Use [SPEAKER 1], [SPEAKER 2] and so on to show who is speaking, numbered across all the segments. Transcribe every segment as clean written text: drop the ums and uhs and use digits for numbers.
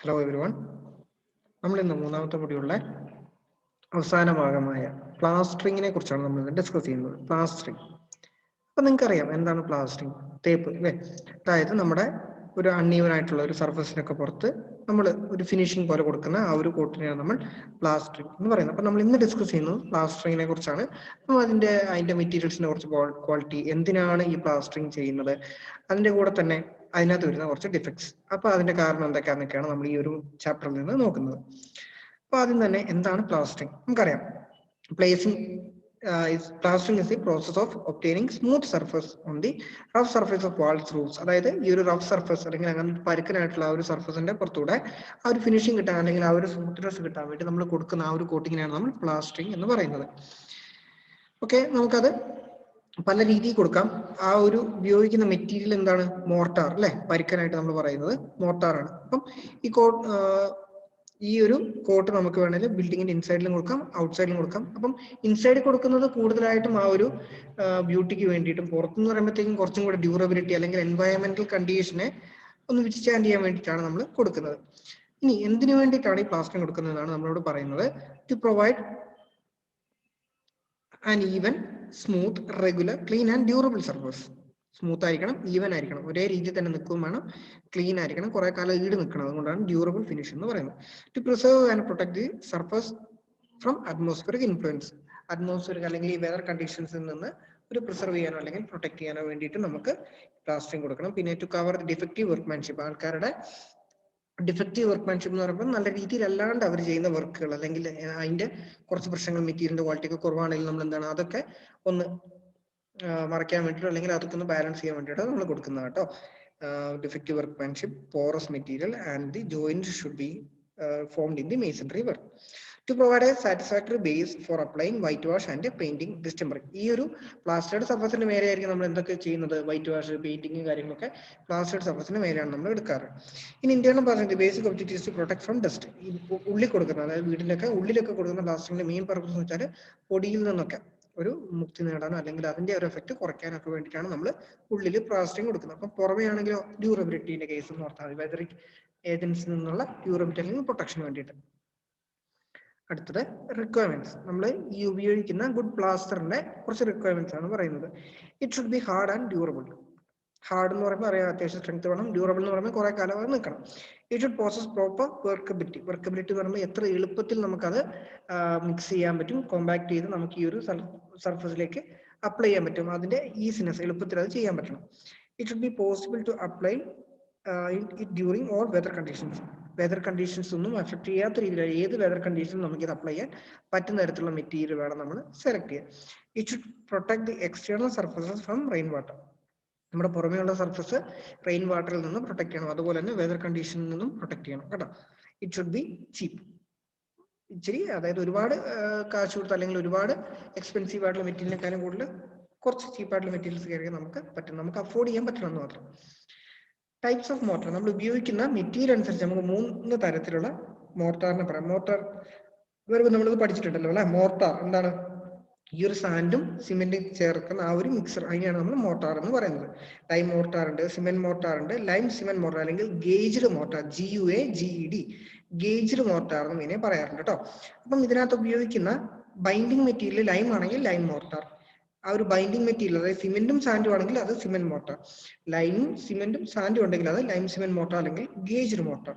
[SPEAKER 1] Hello everyone, നമ്മൾ ഇന്ന് മൂന്നാമത്തെ കൂടിയുള്ള അവസാന ഭാഗമായ പ്ലാസ്റ്ററിങ്ങിനെ കുറിച്ചാണ് നമ്മൾ ഇന്ന് ഡിസ്കസ് ചെയ്യുന്നത്. പ്ലാസ്റ്ററിങ്, അപ്പം നിങ്ങൾക്കറിയാം എന്താണ് പ്ലാസ്റ്ററിങ്? തേപ്പ് അല്ലേ? അതായത് നമ്മുടെ ഒരു അൺഈവൻ ആയിട്ടുള്ള ഒരു സർഫസിനൊക്കെ പുറത്ത് നമ്മൾ ഒരു ഫിനിഷിംഗ് പോലെ കൊടുക്കുന്ന ആ ഒരു കോട്ടിനെയാണ് നമ്മൾ പ്ലാസ്റ്ററിങ് എന്ന് പറയുന്നത്. അപ്പം നമ്മൾ ഇന്ന് ഡിസ്കസ് ചെയ്യുന്നത് പ്ലാസ്റ്ററിങ്ങിനെ കുറിച്ചാണ്. അപ്പം അതിൻ്റെ മെറ്റീരിയൽസിനെ കുറിച്ച്, ക്വാളിറ്റി, എന്തിനാണ് ഈ പ്ലാസ്റ്ററിങ് ചെയ്യുന്നത്, അതിൻ്റെ കൂടെ തന്നെ അതിനകത്ത് വരുന്ന കുറച്ച് ഡിഫക്ട്സ്, അപ്പോൾ അതിന്റെ കാരണം എന്തൊക്കെയാണെന്നൊക്കെയാണ് നമ്മൾ ഈ ഒരു ചാപ്റ്ററിൽ നിന്ന് നോക്കുന്നത്. അപ്പോൾ ആദ്യം തന്നെ എന്താണ് പ്ലാസ്റ്ററിങ്? നമുക്കറിയാം, plastering is the process of obtaining smooth surface on the rough surface of walls roofs. അതായത് ഈ ഒരു റഫ് സർഫസ് അല്ലെങ്കിൽ അങ്ങനെ പരുക്കനായിട്ടുള്ള ആ ഒരു സർഫസിന്റെ പുറത്തൂടെ ആ ഒരു ഫിനിഷിംഗ് കിട്ടാൻ അല്ലെങ്കിൽ ആ ഒരു സ്മൂത്ത്നെസ് കിട്ടാൻ വേണ്ടി നമ്മൾ കൊടുക്കുന്ന ആ ഒരു കോട്ടിങ്ങിനാണ് നമ്മൾ പ്ലാസ്റ്ററിങ് എന്ന് പറയുന്നത്. ഓക്കെ, നമുക്കത് പല രീതിയിൽ കൊടുക്കാം. ആ ഒരു ഉപയോഗിക്കുന്ന മെറ്റീരിയൽ എന്താണ്? മോർട്ടാർ അല്ലെ, പരുക്കനായിട്ട് നമ്മൾ പറയുന്നത് മോർട്ടാറാണ്. അപ്പം ഈ ഒരു കോട്ട് നമുക്ക് വേണമെങ്കിൽ ബിൽഡിങ്ങിന്റെ ഇൻസൈഡിലും കൊടുക്കാം, ഔട്ട്സൈഡിലും കൊടുക്കാം. അപ്പം ഇൻസൈഡിൽ കൊടുക്കുന്നത് കൂടുതലായിട്ടും ആ ഒരു ബ്യൂട്ടിക്ക് വേണ്ടിയിട്ടും, പുറത്തുനിന്ന് പറയുമ്പോഴത്തേക്കും കുറച്ചും കൂടെ ഡ്യൂറബിലിറ്റി അല്ലെങ്കിൽ എൻവയറമെന്റൽ കണ്ടീഷനെ ഒന്ന് വിറ്റ്സ്റ്റാൻഡ് ചെയ്യാൻ വേണ്ടിയിട്ടാണ് നമ്മൾ കൊടുക്കുന്നത്. ഇനി എന്തിനു വേണ്ടിയിട്ടാണ് ഈ പ്ലാസ്റ്ററിങ് കൊടുക്കുന്നതാണ് നമ്മളോട് പറയുന്നത്. To provide an even, smooth, regular, clean and durable surface. Smooth ആയിരിക്കണം, ഈവൻ ആയിരിക്കണം, ഒരേ രീതിയിൽ തന്നെ നിൽക്കുകയും വേണം, ക്ലീൻ ആയിരിക്കണം, കുറെ കാലം ഈട് നിൽക്കണം. അതുകൊണ്ടാണ് ഡ്യൂറബിൾ ഫിനിഷ് എന്ന് പറയുന്നത്. To preserve and protect the surface from atmospheric influence. Atmospheric അല്ലെങ്കിൽ ഈ വെതർ കണ്ടീഷൻസിൽ നിന്ന് ഒരു പ്രിസർവ് ചെയ്യാനോ അല്ലെങ്കിൽ പ്രൊട്ടക്ട് ചെയ്യാനോ വേണ്ടിയിട്ട് നമുക്ക് പ്ലാസ്റ്ററിങ് കൊടുക്കണം. പിന്നെ to cover the defective workmanship, ആൾക്കാരുടെ ഡിഫക്റ്റീവ് വർക്ക്മാൻഷിപ്പ് എന്ന് പറയുമ്പോൾ നല്ല രീതിയിൽ അല്ലാണ്ട് അവർ ചെയ്യുന്ന വർക്കുകൾ അല്ലെങ്കിൽ അതിന്റെ കുറച്ച് പ്രശ്നങ്ങൾ, മെറ്റീരിയലിന്റെ ക്വാളിറ്റി ഒക്കെ കുറവാണെങ്കിൽ നമ്മൾ എന്താണ് അതൊക്കെ ഒന്ന് മറയ്ക്കാൻ വേണ്ടിയിട്ടോ അല്ലെങ്കിൽ അതൊക്കെ ഒന്ന് ബാലൻസ് ചെയ്യാൻ വേണ്ടിയിട്ടോ നമ്മൾ കൊടുക്കുന്നത് കേട്ടോ. Defective workmanship, porous material and the joint should be formed in the masonry work. To provide a satisfactory base for applying whitewash and painting distempering. ഈ ഒരു പ്ലാസ്റ്റേർഡ് സർഫസിന്റെ മേലെയായിരിക്കും നമ്മൾ എന്തൊക്കെ ചെയ്യുന്നത്? വൈറ്റ് വാഷ്, പെയിന്റിംഗ് കാര്യങ്ങളൊക്കെ പ്ലാസ്റ്റേർഡ് സർഫസിന്റെ മേലെയാണ് നമ്മൾ എടുക്കാറ്. ഇനി ഇന്ത്യയിലും പറഞ്ഞത് basic objectives to protect from dust. ഉള്ളിൽ കൊടുക്കുന്നത്, അതായത് വീട്ടിലൊക്കെ ഉള്ളിലൊക്കെ കൊടുക്കുന്ന പ്ലാസ്റ്ററിന്റെ മെയിൻ പർപ്പസ് എന്ന് വെച്ചാൽ പൊടിയിൽ നിന്നൊക്കെ ഒരു മുക്തി നേടാനോ അല്ലെങ്കിൽ അതിന്റെ ഒരു എഫക്ട് കുറയ്ക്കാനൊക്കെ വേണ്ടിയിട്ടാണ് നമ്മൾ ഉള്ളിൽ പ്ലാസ്റ്ററിങ് കൊടുക്കുന്നത്. അപ്പം പുറമേ ആണെങ്കിലോ ഡ്യൂറബിലിറ്റിന്റെ കേസ് എന്ന് പറഞ്ഞാൽ വെതറിക് ഏജൻസിൽ നിന്നുള്ള ഡ്യൂറബിലിറ്റി അല്ലെങ്കിൽ പ്രൊട്ടക്ഷന് വേണ്ടിയിട്ട്. അടുത്തത് റിക്വയർമെന്റ്സ്. നമ്മൾ ഈ ഉപയോഗിക്കുന്ന ഗുഡ് പ്ലാസ്റ്ററിന്റെ കുറച്ച് റിക്വയർമെന്റ്സ് ആണ് പറയുന്നത്. It should B hard and durable. Hard എന്ന് പറയുമ്പോൾ അറിയാം, അത്യാവശ്യം സ്ട്രെങ്ത് വേണം. ഡ്യൂറബിൾ എന്ന് പറയുമ്പോൾ കുറെ കാലം അത് നിൽക്കണം. It should poses proper workability. Workability എന്ന് പറയുമ്പോൾ എത്ര എളുപ്പത്തിൽ നമുക്കത് മിക്സ് ചെയ്യാൻ പറ്റും, കോമ്പാക്ട് ചെയ്ത് നമുക്ക് ഈ ഒരു സർഫസിലേക്ക് അപ്ലൈ ചെയ്യാൻ പറ്റും. അതിന്റെ ഈസിനെസ്, എളുപ്പത്തിൽ അത് ചെയ്യാൻ പറ്റണം. It should be possible to apply during all weather conditions. Weather conditions ഒന്നും അഫക്ട് ചെയ്യാത്ത രീതിയിൽ ഏത് വെതർ കണ്ടീഷനും നമുക്ക് ഇത് അപ്ലൈ ചെയ്യാൻ പറ്റുന്ന തരത്തിലുള്ള മെറ്റീരിയൽ വേണം നമ്മൾ സെലക്ട് ചെയ്യാൻ. It should protect the external surfaces from rain water. നമ്മുടെ പുറമേയുള്ള സർഫസ് റെയിൻ വാട്ടറിൽ നിന്ന് പ്രൊട്ടക്ട് ചെയ്യണം, അതുപോലെ തന്നെ വെതർ കണ്ടീഷനിൽ നിന്നും പ്രൊട്ടക്ട് ചെയ്യണം കേട്ടോ. ഇറ്റ് ഷുഡ് ബി ചീപ്പ്. ഇച്ചിരി, അതായത് ഒരുപാട് കാശ് കൊടുത്ത് അല്ലെങ്കിൽ ഒരുപാട് എക്സ്പെൻസീവ് ആയിട്ടുള്ള മെറ്റീരിയലിനെക്കാളും കൂടുതൽ കുറച്ച് ചീപ്പായിട്ടുള്ള മെറ്റീരിയൽസ് കയറിയാൽ നമുക്ക് പറ്റും, നമുക്ക് അഫോർഡ് ചെയ്യാൻ പറ്റണം എന്ന് മാത്രം. Types of mortar. നമ്മൾ ഉപയോഗിക്കുന്ന മെറ്റീരിയൽ അനുസരിച്ച് നമുക്ക് 3 തരത്തിലുള്ള മോർട്ടാറിനെ പറയാം. മോർട്ടാർ വരുമ്പോൾ നമ്മളിത് പഠിച്ചിട്ടുണ്ടല്ലോ അല്ലെ. മോർട്ടാർ എന്താണ്? ഈ ഒരു സാൻഡും സിമെന്റും ചേർക്കുന്ന ആ ഒരു മിക്സർ, അതിനെയാണ് നമ്മൾ മോർട്ടാർ എന്ന് പറയുന്നത്. ലൈം മോർട്ടാർ ഉണ്ട്, സിമെന്റ് മോർട്ടാർ ഉണ്ട്. ലൈം സിമെന്റ് മോർട്ടാർ അല്ലെങ്കിൽ ഗേജ്ഡ് മോർട്ടാർ, GUAGED, ഗേജ്ഡ് മോർട്ടാർ എന്ന് ഇതിനെ പറയാറുണ്ട് കേട്ടോ. അപ്പം ഇതിനകത്ത് ഉപയോഗിക്കുന്ന ബൈൻഡിങ് മെറ്റീരിയൽ ലൈം ആണെങ്കിൽ ലൈം മോർട്ടാർ. ആ ഒരു ബൈൻഡിങ് മെറ്റീരിയൽ, അതായത് സിമെന്റും സാൻഡും ആണെങ്കിൽ അത് സിമെന്റ് മോർട്ടാർ. ലൈമും സിമെന്റും സാൻഡും ഉണ്ടെങ്കിൽ അത് ലൈം സിമെന്റ് മോർട്ടാർ അല്ലെങ്കിൽ ഗേജ്ഡ് മോർട്ടാർ.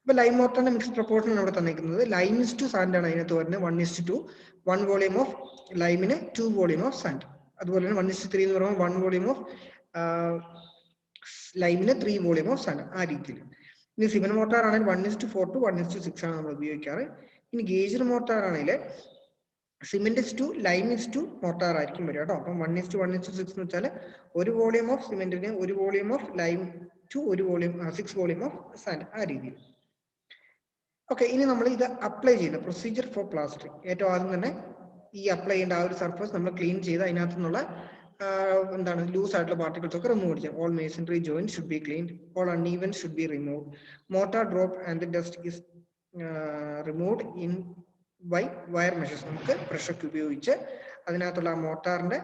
[SPEAKER 1] അപ്പൊ ലൈം മോർട്ടാറിന്റെ മിക്സ് പ്രൊപ്പോർഷൻ അവിടെ തന്നിരിക്കുന്നത് ലൈം ഇസ് ടു സാൻഡ് ആണ് അതിനകത്ത് വരുന്നത്. 1:2, 1 വോളിയം ഓഫ് ലൈമിന് 2 വോളിയം ഓഫ് സാൻഡ്. അതുപോലെ തന്നെ 1:3 എന്ന് പറയുമ്പോൾ 1 വോളിയം ഓഫ് ലൈമിന് 3 വോളിയം ഓഫ് സാൻഡ്, ആ രീതിയിൽ. ഇനി സിമെന്റ് മോർട്ടാർ ആണെങ്കിൽ 1:4 to 1:6 ആണ് നമ്മൾ ഉപയോഗിക്കാറ്. ഇനി ഗേജ്ഡ് മോർട്ടാർ ആണെങ്കിൽ cement is to lime is to mortar ആയിരിക്കും വരിക കേട്ടോ. അപ്പം 1:1:6 എന്ന് വെച്ചാൽ 1 വോളിയം ഓഫ് സിമെന്റിന് 1 volume of lime to 1 volume 6 volume of sand, ആ രീതിയിൽ. ഓക്കെ, ഇനി നമ്മൾ ഇത് അപ്ലൈ ചെയ്യുന്ന പ്രൊസീജിയർ ഫോർ പ്ലാസ്റ്ററിങ്. ഏറ്റവും ആദ്യം തന്നെ ഈ അപ്ലൈ ചെയ്യേണ്ട ആ ഒരു സർഫസ് നമ്മൾ ക്ലീൻ ചെയ്ത് അതിനകത്തു നിന്നുള്ള എന്താണ് ലൂസ് ആയിട്ടുള്ള പാർട്ടിക്കിൾസ് ഒക്കെ റിമൂവ് ചെയ്യാം. All masonry joint should be cleaned, all uneven should be remove, mortar drop and the dust is removed in by wire measures. നമുക്ക് ബ്രഷൊക്കെ ഉപയോഗിച്ച് അതിനകത്തുള്ള ആ മോർട്ടാറിന്റെ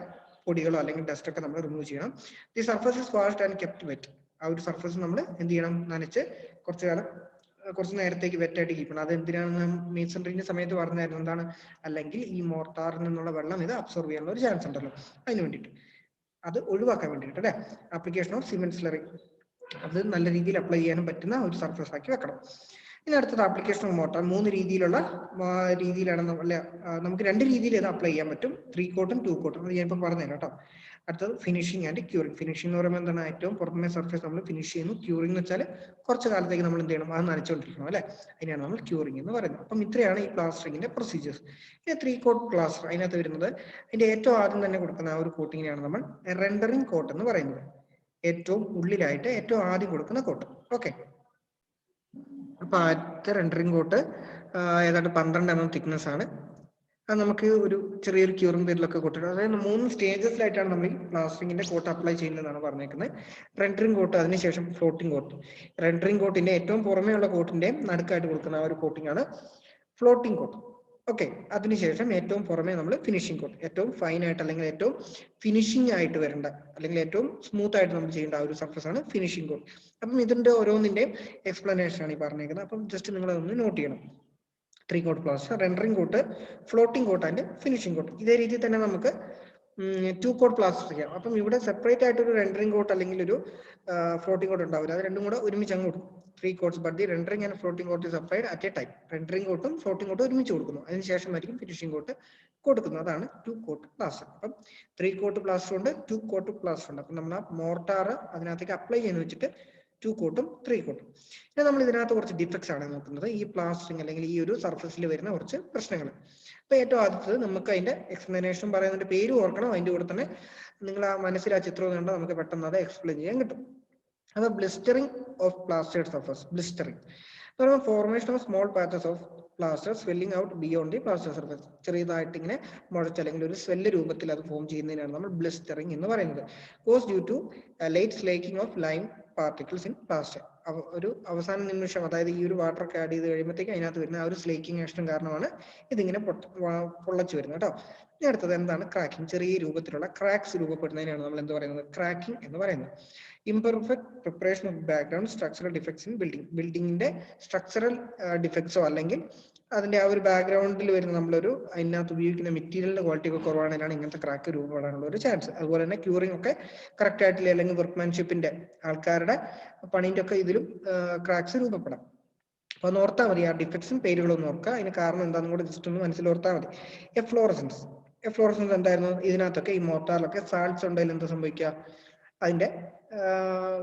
[SPEAKER 1] പൊടികളോ അല്ലെങ്കിൽ ഡസ്റ്റ് ഒക്കെ നമ്മൾ റിമൂവ് ചെയ്യണം. The surface is washed and kept wet. ആ ഒരു സർഫസ് നമ്മൾ എന്ത് ചെയ്യണം? നനച്ച് കുറച്ചു കാലം കുറച്ച് നേരത്തേക്ക് വെറ്റായിട്ട് കീപ്പ് ചെയ്യണം. അത് എന്തിനാണെന്ന് മീസൺറിന്റെ സമയത്ത് പറഞ്ഞായിരുന്നു. എന്താണ്, അല്ലെങ്കിൽ ഈ മോർട്ടാറിൽ നിന്നുള്ള വെള്ളം ഇത് അബ്സോർവ് ചെയ്യാനുള്ള ഒരു ചാൻസ് ഉണ്ടല്ലോ, അതിന് വേണ്ടിയിട്ട്, അത് ഒഴിവാക്കാൻ വേണ്ടിയിട്ട് അല്ലെ. ആപ്ലിക്കേഷൻ ഓഫ് സിമെന്റ് സ്ലറി, അത് നല്ല രീതിയിൽ അപ്ലൈ ചെയ്യാനും പറ്റുന്ന ഒരു സർഫസ് ആക്കി വെക്കണം. ഇനി അടുത്തത് ആപ്ലിക്കേഷൻ ഓഫ് മോർട്ടാർ. 3 രീതിയിലുള്ള രീതിയിലാണ് നമുക്ക് 2 രീതിയിൽ ഇത് അപ്ലൈ ചെയ്യാൻ പറ്റും, 3 കോട്ടും 2 കോട്ടും. അത് ഞാനിപ്പോൾ പറഞ്ഞുതരാം കേട്ടോ. അടുത്തത് ഫിനിഷിംഗ് ആൻഡ് ക്യൂറിംഗ്. ഫിനിഷിംഗ് എന്ന് പറയുമ്പോൾ എന്താണ്, ഏറ്റവും പുറമെ സർഫേസ് നമ്മൾ ഫിനിഷ് ചെയ്യുന്നു. ക്യൂറിംഗ് എന്ന് വെച്ചാൽ കുറച്ച് കാലത്തേക്ക് നമ്മൾ എന്ത് ചെയ്യണം, അത് നനച്ചുകൊണ്ടിരിക്കണം അല്ലെ, അതിനാണ് നമ്മൾ ക്യൂറിംഗ് എന്ന് പറയുന്നത്. അപ്പം ഇത്രയാണ് ഈ പ്ലാസ്റ്ററിങ്ങിന്റെ പ്രൊസീജിയേഴ്സ്. ഇനി 3 കോട്ട് പ്ലാസ്റ്റർ, അതിനകത്ത് വരുന്നത് അതിന്റെ ഏറ്റവും ആദ്യം തന്നെ കൊടുക്കുന്ന ആ ഒരു കോട്ടിങ്ങിനെയാണ് നമ്മൾ റെൻഡറിംഗ് കോട്ട് എന്ന് പറയുന്നത്. ഏറ്റവും ഉള്ളിലായിട്ട് ഏറ്റവും ആദ്യം കൊടുക്കുന്ന കോട്ട്. ഓക്കെ, അപ്പൊ ആദ്യത്തെ റെൻഡറിംഗ് കോട്ട് ഏതാണ്ട് 12 mm തിക്നെസ് ആണ്. അത് നമുക്ക് ഒരു ചെറിയൊരു ക്യൂറിംഗ് പീരിയഡിലൊക്കെ കൊടുത്തിട്ടുണ്ട്. അതായത് 3 സ്റ്റേജസിലായിട്ടാണ് നമ്മൾ ഈ പ്ലാസ്റ്ററിങ്ങിന്റെ കോട്ട് അപ്ലൈ ചെയ്യുന്നതെന്നാണ് പറഞ്ഞേക്കുന്നത്. റെൻഡറിംഗ് കോട്ട്, അതിനുശേഷം ഫ്ലോട്ടിംഗ് കോട്ട്. റെൻഡറിംഗ് കോട്ടിന്റെ ഏറ്റവും പുറമേയുള്ള കോട്ടിന്റെ നടുക്കായിട്ട് കൊടുക്കുന്ന ആ ഒരു കോട്ടിംഗ് ആണ് ഫ്ലോട്ടിംഗ് കോട്ട്. ഓക്കെ, അതിനുശേഷം ഏറ്റവും പുറമെ നമ്മൾ ഫിനിഷിംഗ് കോട്ട്, ഏറ്റവും ഫൈൻ ആയിട്ട് അല്ലെങ്കിൽ ഏറ്റവും ഫിനിഷിംഗ് ആയിട്ട് വരേണ്ട അല്ലെങ്കിൽ ഏറ്റവും സ്മൂത്ത് ആയിട്ട് നമ്മൾ ചെയ്യേണ്ട ആ ഒരു സർഫസ് ആണ് ഫിനിഷിംഗ് കോട്ട്. അപ്പം ഇതിന്റെ ഓരോന്നിന്റെയും എക്സ്പ്ലനേഷൻ ആണ് ഈ പറഞ്ഞേക്കുന്നത്. അപ്പം ജസ്റ്റ് നിങ്ങൾ അതൊന്ന് നോട്ട് ചെയ്യണം. 3 coat plaster, rendering coat, floating coat and finishing coat. ഇതേ രീതിയിൽ തന്നെ നമുക്ക് 2 കോട്ട് പ്ലാസ്റ്റർ ചെയ്യാം. അപ്പം ഇവിടെ സെപ്പറേറ്റ് ആയിട്ട് ഒരു റെൻഡറിംഗ് കോട്ട് അല്ലെങ്കിൽ ഒരു ഫ്ലോട്ടിംഗ് കോട്ട് ഉണ്ടാവില്ല, അത് രണ്ടും കൂടെ ഒരുമിച്ച് അങ്ങ് കൊടുക്കും. 3 coats, but the rendering and floating coat is applied at a time. Rendering coat ഉം floating coat ഒരുമിച്ച് കൊടുക്കുന്നു, അതിനുശേഷമായിരിക്കും ഫിനിഷിംഗ് കോട്ട് കൊടുക്കുന്നത്. അതാണ് 2 കോട്ട് പ്ലാസ്റ്റർ. അപ്പം 3 കോട്ട് പ്ലാസ്റ്റർ ഉണ്ട്, 2 കോട്ട് പ്ലാസ്റ്റർ ഉണ്ട്. അപ്പം നമ്മൾ ആ മോർട്ടാർ അതിനകത്തേക്ക് അപ്ലൈ ചെയ്യുന്ന വെച്ചിട്ട് 2 കോട്ടും 3 കോട്ടും. ഇനി നമ്മൾ ഇതിനകത്ത് കുറച്ച് ഡിഫക്ട്സ് ആണ് നോക്കുന്നത്, ഈ പ്ലാസ്റ്ററിങ് അല്ലെങ്കിൽ ഈ ഒരു സർഫസിൽ വരുന്ന കുറച്ച് പ്രശ്നങ്ങൾ. അപ്പൊ ഏറ്റവും ആദ്യത്തത് നമുക്ക് അതിന്റെ എക്സ്പ്ലനേഷൻ പറയുന്നതിന്റെ പേര് ഓർക്കണം, അതിന്റെ കൂടെ തന്നെ നിങ്ങൾ ആ മനസ്സിൽ ആ ചിത്രം കണ്ടാൽ നമുക്ക് പെട്ടെന്ന് അത് എക്സ്പ്ലെയിൻ ചെയ്യാൻ കിട്ടും. അത് blistering of plastered surface. Blistering formation of small patches of plaster swelling out beyond the plaster surface. ചെറിയതായിട്ട് ഇങ്ങനെ മുഴച്ച് അല്ലെങ്കിൽ ഒരു സ്വെല്ല് രൂപത്തിൽ അത് ഫോം ചെയ്യുന്നതിനാണ് നമ്മൾ ബ്ലിസ്റ്ററിംഗ് എന്ന് പറയുന്നത്. Cause due to late slaking of lime particles in plaster. ഒരു അവസാന നിമിഷം, അതായത് ഈ ഒരു വാട്ടർ ഒക്കെ ആഡ് ചെയ്ത് കഴിയുമ്പോഴത്തേക്ക് അതിനകത്ത് വരുന്ന ആ ഒരു സ്ലേക്കിംഗ് ആക്ഷൻ കാരണമാണ് ഇതിങ്ങനെ പൊള്ളച്ചു വരുന്നത് കേട്ടോ. ഇനി അടുത്തത് എന്താണ് ക്രാക്കിംഗ്. ചെറിയ രൂപത്തിലുള്ള ക്രാക്സ് രൂപപ്പെടുന്നതിനാണ് നമ്മൾ എന്ത് പറയുന്നത്, ക്രാക്കിംഗ് എന്ന് പറയുന്നത്. Imperfect preparation of background structural defects in building. ബിൽഡിങ്ങിന്റെ സ്ട്രക്ചറൽ ഡിഫക്ട്സോ അല്ലെങ്കിൽ അതിന്റെ ആ ഒരു ബാക്ക്ഗ്രൗണ്ടിൽ വരുന്ന നമ്മളൊരു അതിനകത്ത് ഉപയോഗിക്കുന്ന മെറ്റീരിയലിന്റെ ക്വാളിറ്റി ഒക്കെ കുറവാണെങ്കിലാണ് ഇങ്ങനത്തെ ക്രാക്ക് രൂപപ്പെടാനുള്ള ഒരു ചാൻസ്. അതുപോലെ തന്നെ ക്യൂറിംഗ് ഒക്കെ കറക്റ്റ് ആയിട്ടില്ല, അല്ലെങ്കിൽ വർക്ക്മാൻഷിപ്പിന്റെ ആൾക്കാരുടെ പണിന്റെ ഒക്കെ ഇതിലും ക്രാക്സ് രൂപപ്പെടാം. അപ്പൊ ഒന്ന് ഓർത്താൽ മതി, ആ ഡിഫക്ട്സും പേരുകളൊന്നും ഓർക്കുക, അതിന് കാരണം എന്താണെന്ന് കൂടെ ജസ്റ്റ് ഒന്ന് മനസ്സിലോർത്താൽ മതി. എഫ്ലോറസൻസ്. എഫ്ലോറസൻസ് എന്തായിരുന്നു, ഇതിനകത്തൊക്കെ ഈ മോർട്ടാറിലൊക്കെ സാൾട്ട്സ് ഉണ്ടെങ്കിൽ എന്താ സംഭവിക്കുക, അതിന്റെ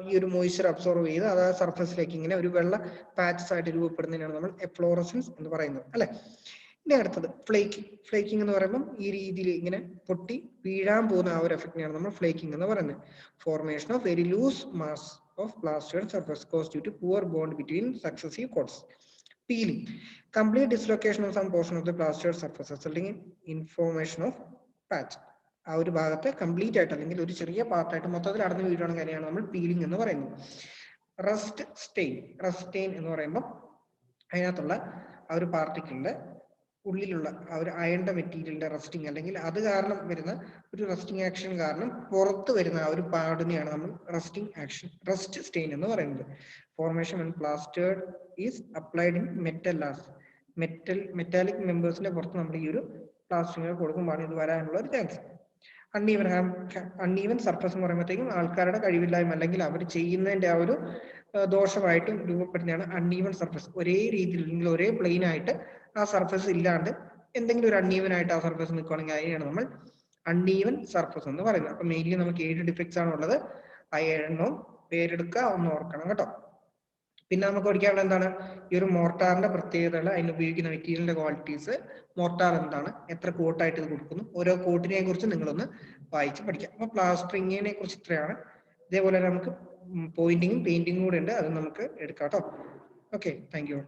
[SPEAKER 1] ഈ ഒരു മോയ്സ്ചർ അബ്സോർവ് ചെയ്ത് അത് ആ സർഫസിലേക്ക് ഇങ്ങനെ ഒരു വെള്ള പാച്ചസ് ആയിട്ട് രൂപപ്പെടുന്നതിനാണ് നമ്മൾ എഫ്ലോറസൻസ് എന്ന് പറയുന്നത് അല്ലെ. ഇനി അടുത്തത് ഫ്ലേക്കിംഗ്. ഫ്ലേക്കിംഗ് എന്ന് പറയുമ്പോൾ ഈ രീതിയിൽ ഇങ്ങനെ പൊട്ടി വീഴാൻ പോകുന്ന ആ ഒരു എഫക്റ്റിനെയാണ് നമ്മൾ ഫ്ലേക്കിംഗ് എന്ന് പറയുന്നത്. Formation of very loose mass of plastered surface cause due to poor bond between successive coats. Peeling. Complete dislocation of some portion of the plastered surface resulting in formation of patch. ആ ഒരു ഭാഗത്തെ complete ആയിട്ട് അല്ലെങ്കിൽ ഒരു ചെറിയ പാർട്ടായിട്ട് മൊത്തത്തിൽ അടഞ്ഞു വീഴുന്ന കാര്യമാണ് നമ്മൾ പീലിംഗ് എന്ന് പറയുന്നത്. Rest stain. റസ്റ്റ് സ്റ്റെയിൻ എന്ന് പറയുമ്പോൾ അതിനകത്തുള്ള ആ ഒരു പാർട്ടിക്കിളിന്റെ ഉള്ളിലുള്ള ആ ഒരു അയണിന്റെ മെറ്റീരിയലിന്റെ റസ്റ്റിംഗ് അല്ലെങ്കിൽ അത് കാരണം വരുന്ന ഒരു റസ്റ്റിംഗ് ആക്ഷൻ കാരണം പുറത്ത് വരുന്ന ആ ഒരു പാടിനെയാണ് നമ്മൾ റസ്റ്റിംഗ് ആക്ഷൻ, റസ്റ്റ് സ്റ്റെയിൻ എന്ന് പറയുന്നത്. Formation when plastered is applied in metal layers. Metallic മെമ്പേഴ്സിന്റെ പുറത്ത് നമ്മൾ ഈ ഒരു പ്ലാസ്റ്ററിംഗ് കൊടുക്കുമ്പോൾ ഇത് വരാനുള്ള ഒരു ചാൻസ്. അൺഈവൻ സർഫസ് എന്ന് പറയുമ്പോഴത്തേക്കും ആൾക്കാരുടെ കഴിവില്ലായ്മ അല്ലെങ്കിൽ അവർ ചെയ്യുന്നതിന്റെ ആ ഒരു ദോഷമായിട്ടും രൂപപ്പെടുന്നതാണ് അൺഈവൻ സർഫസ്. ഒരേ രീതിയിൽ അല്ലെങ്കിൽ ഒരേ പ്ലെയിൻ ആയിട്ട് ആ സർഫസ് ഇല്ലാണ്ട് എന്തെങ്കിലും ഒരു അൺഈവൻ ആയിട്ട് ആ സർഫസ് നിൽക്കുകയാണെങ്കിൽ അതിനെയാണ് നമ്മൾ അൺഈവൻ സർഫസ് എന്ന് പറയുന്നത്. അപ്പൊ മെയിൻലി നമുക്ക് 7 ഡിഫക്ട്സ് ആണ് ഉള്ളത്. ആ 7 പേരെടുക്കുക, ഒന്ന് ഓർക്കണം കേട്ടോ. പിന്നെ നമുക്ക് പഠിക്കാനുള്ള എന്താണ്, ഈ ഒരു മോർട്ടാറിന്റെ പ്രത്യേകതകൾ, അതിന് ഉപയോഗിക്കുന്ന മെറ്റീരിയലിന്റെ ക്വാളിറ്റീസ്, മോർട്ടാർ എന്താണ്, എത്ര കോട്ടായിട്ട് ഇത് കൊടുക്കുന്നു, ഓരോ കോട്ടിനെ കുറിച്ച് നിങ്ങളൊന്ന് വായിച്ച് പഠിക്കാം. അപ്പൊ പ്ലാസ്റ്ററിങ്ങിനെ കുറിച്ച് ഇത്രയാണ്. ഇതേപോലെ നമുക്ക് പോയിന്റിങ്ങും പെയിന്റിങ്ങും കൂടെ ഉണ്ട്, അത് നമുക്ക് എടുക്കാം കേട്ടോ. Okay, thank you.